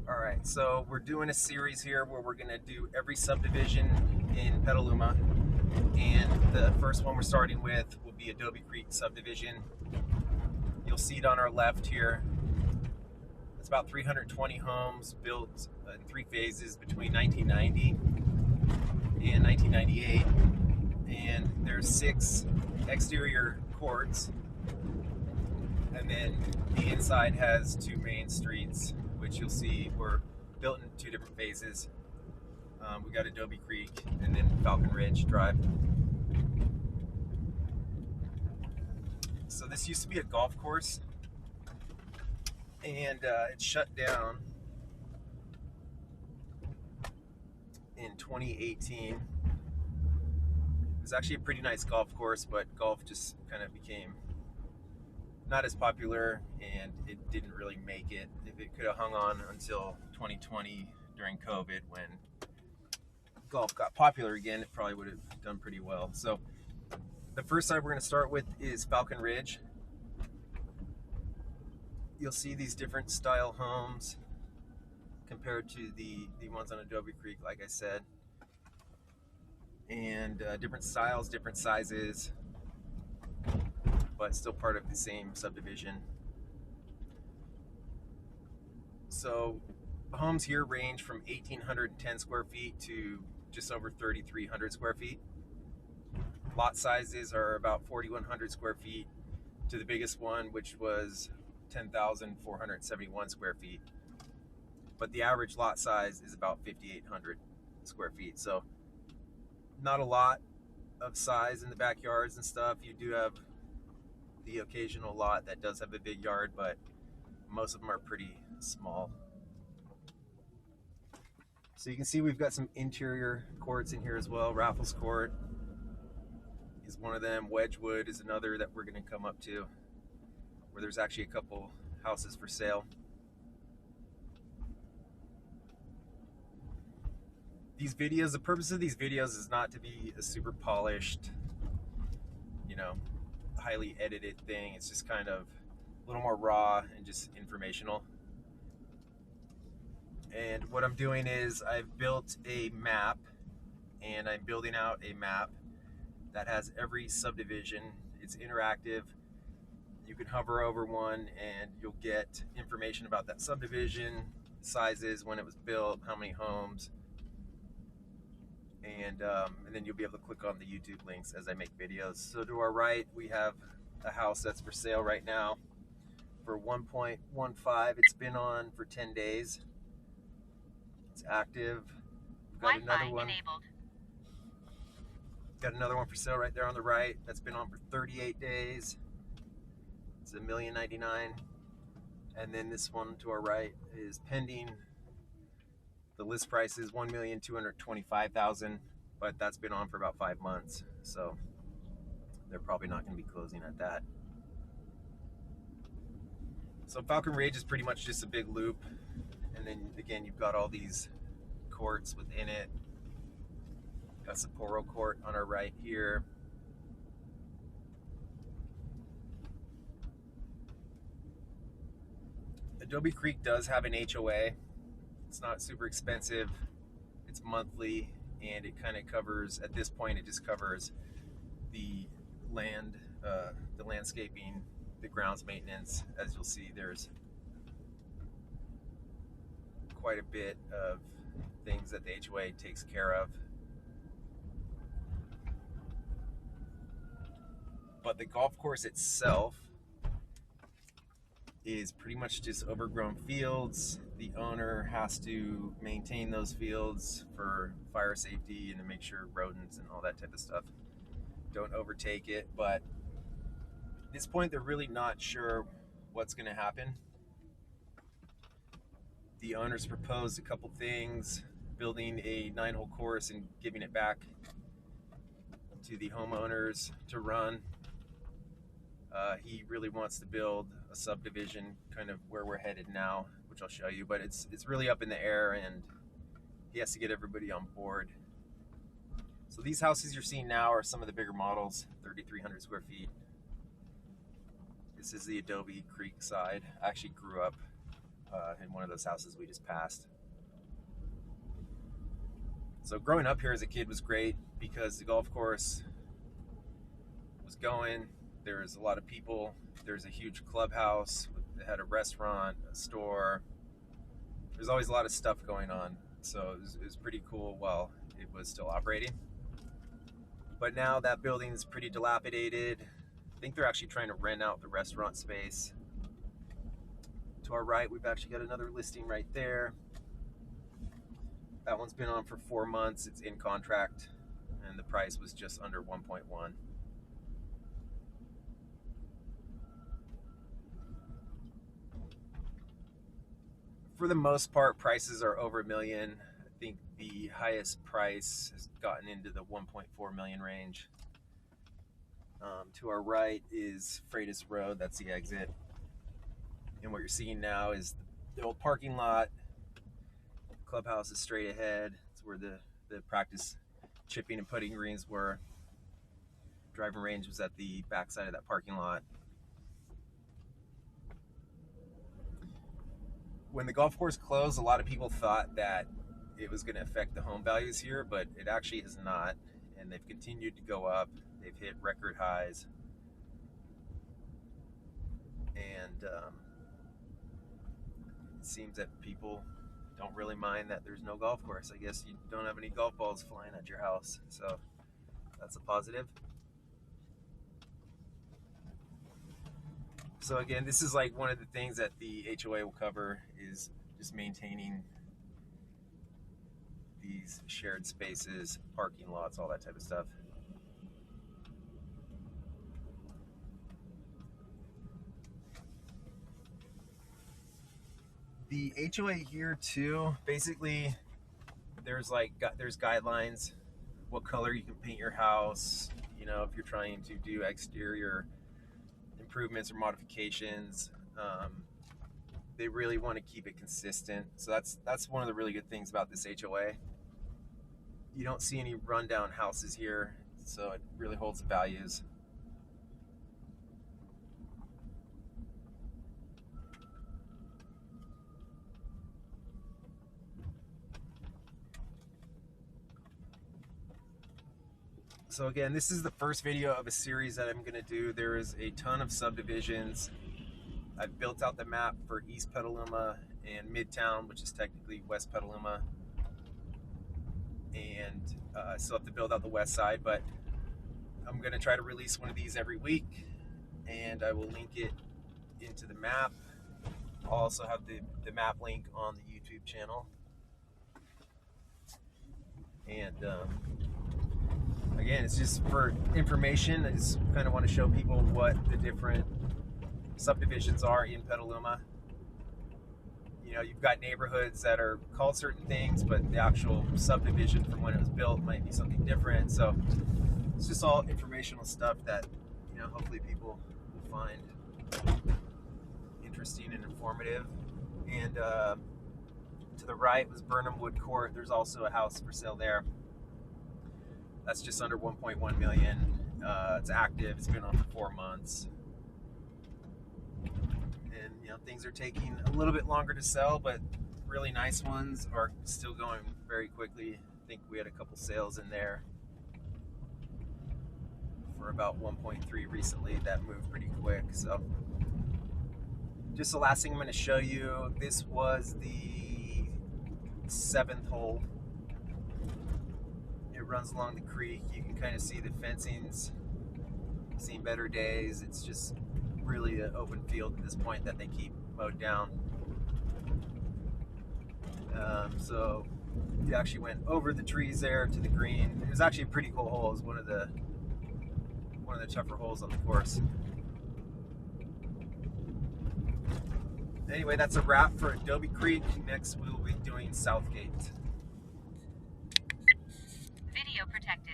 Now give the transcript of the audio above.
All right, so we're doing a series here where we're going to do every subdivision in Petaluma. And the first one we're starting with will be Adobe Creek subdivision. You'll see it on our left here. It's about 320 homes built in 3 phases between 1990 and 1998. And there's 6 exterior courts. And then the inside has 2 main streets, which you'll see were built in 2 different phases. We got Adobe Creek and then Falcon Ridge Drive. So this used to be a golf course, and it shut down in 2018. It was actually a pretty nice golf course, but golf just kind of became not as popular, and it didn't really make it. If it could have hung on until 2020 during COVID, when golf got popular again, it probably would have done pretty well. So the first side we're going to start with is Falcon Ridge. You'll see these different style homes compared to the ones on Adobe Creek, like I said, and different styles, different sizes, but still part of the same subdivision. So homes here range from 1,810 square feet to just over 3,300 square feet. Lot sizes are about 4,100 square feet to the biggest one, which was 10,471 square feet. But the average lot size is about 5,800 square feet. So not a lot of size in the backyards and stuff. You do have the occasional lot that does have a big yard, but most of them are pretty small. So you can see we've got some interior courts in here as well. Raffles Court is one of them. Wedgewood is another that we're going to come up to, where there's actually a couple houses for sale. These videos, the purpose of these videos is not to be a super polished, highly edited thing. It's just kind of a little more raw and just informational. And what I'm doing is I've built a map, and I'm building out a map that has every subdivision. It's interactive. You can hover over one and you'll get information about that subdivision, sizes, when it was built, how many homes, and then you'll be able to click on the YouTube links as I make videos. So to our right, we have a house that's for sale right now for 1.15. It's been on for 10 days. It's active. We've got another one. Enabled. Got another one for sale right there on the right. That's been on for 38 days. It's $1,099,000. And then this one to our right is pending. The list price is $1,225,000, but that's been on for about 5 months. So they're probably not going to be closing at that. So Falcon Ridge is pretty much just a big loop. And then again, you've got all these courts within it. Got Sapporo Court on our right here. Adobe Creek does have an HOA. It's not super expensive. It's monthly, and it kind of covers, at this point, it just covers the land, the landscaping, the grounds maintenance. As you'll see, there's quite a bit of things that the HOA takes care of. But the golf course itself is pretty much just overgrown fields. The owner has to maintain those fields for fire safety and to make sure rodents and all that type of stuff don't overtake it. But at this point, they're really not sure what's going to happen. The owners proposed a couple things, building a 9-hole course and giving it back to the homeowners to run. He really wants to build a subdivision, kind of where we're headed now, which I'll show you, but it's really up in the air, and he has to get everybody on board. So these houses you're seeing now are some of the bigger models, 3,300 square feet. This is the Adobe Creek side. I actually grew up in one of those houses we just passed. So growing up here as a kid was great because the golf course was going. There's a lot of people. There's a huge clubhouse. It had a restaurant, a store. There's always a lot of stuff going on. So it was pretty cool while it was still operating. But now that building is pretty dilapidated. I think they're actually trying to rent out the restaurant space. To our right, we've actually got another listing right there. That one's been on for 4 months. It's in contract, and the price was just under 1.1. For the most part, prices are over $1 million. I think the highest price has gotten into the 1.4 million range. To our right is Freitas Road. That's the exit. And what you're seeing now is the old parking lot. Clubhouse is straight ahead. It's where the practice chipping and putting greens were. Driving range was at the backside of that parking lot. When the golf course closed, a lot of people thought that it was going to affect the home values here, but it actually has not. And they've continued to go up. They've hit record highs. And it seems that people don't really mind that there's no golf course. I guess you don't have any golf balls flying at your house. So that's a positive. So again, this is like one of the things that the HOA will cover is just maintaining these shared spaces, parking lots, all that type of stuff. The HOA here too, basically there's guidelines, what color you can paint your house, you know, if you're trying to do exterior improvements or modifications. They really want to keep it consistent. So that's one of the really good things about this HOA. You don't see any rundown houses here, so it really holds the values. So again, this is the first video of a series that I'm going to do. There is a ton of subdivisions. I've built out the map for East Petaluma and Midtown, which is technically West Petaluma. And I still have to build out the west side, but I'm going to try to release one of these every week, and I will link it into the map. I'll also have the map link on the YouTube channel. And again, it's just for information. I just kind of want to show people what the different subdivisions are in Petaluma. You know, you've got neighborhoods that are called certain things, but the actual subdivision from when it was built might be something different. So it's just all informational stuff that, you know, hopefully people will find interesting and informative. And to the right was Burnham Wood Court. There's also a house for sale there. That's just under 1.1 million. It's active. It's been on for 4 months. And, you know, things are taking a little bit longer to sell, but really nice ones are still going very quickly. I think we had a couple sales in there for about 1.3 recently. That moved pretty quick. So just the last thing I'm going to show you, this was the 7th hole. It runs along the creek. You can kind of see the fencing's seen better days. It's just really an open field at this point that they keep mowed down. So you actually went over the trees there to the green. It was actually a pretty cool hole. It was one of the tougher holes on the course. Anyway, that's a wrap for Adobe Creek. Next, we will be doing Southgate. Video protected.